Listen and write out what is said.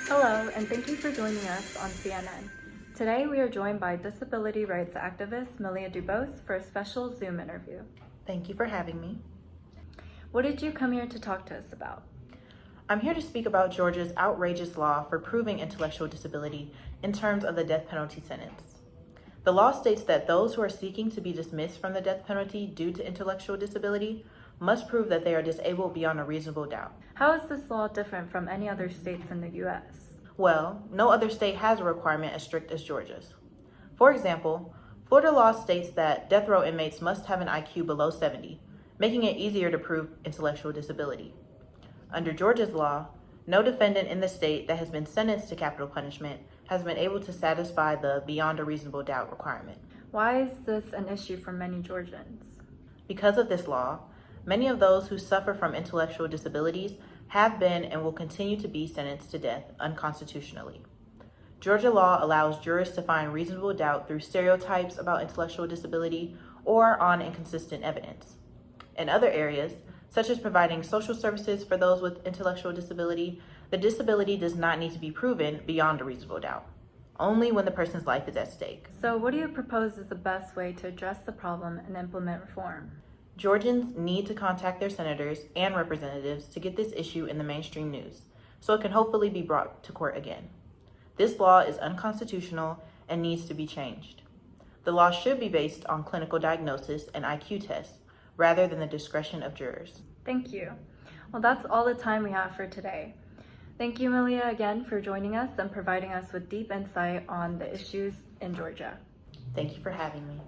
Hello, and thank you for joining us on CNN. Today we are joined by disability rights activist Maleah Dubose for a special Zoom interview. Thank you for having me. What did you come here to talk to us about? I'm here to speak about Georgia's outrageous law for proving intellectual disability in terms of the death penalty sentence. The law states that those who are seeking to be dismissed from the death penalty due to intellectual disability must prove that they are disabled beyond a reasonable doubt. How is this law different from any other states in the U.S.? Well, no other state has a requirement as strict as Georgia's. For example, Florida law states that death row inmates must have an IQ below 70, making it easier to prove intellectual disability. Under Georgia's law, no defendant in the state that has been sentenced to capital punishment has been able to satisfy the beyond a reasonable doubt requirement. Why is this an issue for many Georgians? Because of this law, many of those who suffer from intellectual disabilities have been and will continue to be sentenced to death unconstitutionally. Georgia law allows jurors to find reasonable doubt through stereotypes about intellectual disability or on inconsistent evidence. In other areas, such as providing social services for those with intellectual disability, the disability does not need to be proven beyond a reasonable doubt, only when the person's life is at stake. So what do you propose is the best way to address the problem and implement reform? Georgians need to contact their senators and representatives to get this issue in the mainstream news, so it can hopefully be brought to court again. This law is unconstitutional and needs to be changed. The law should be based on clinical diagnosis and IQ tests, rather than the discretion of jurors. Thank you. Well, that's all the time we have for today. Thank you, Maleah, again for joining us and providing us with deep insight on the issues in Georgia. Thank you for having me.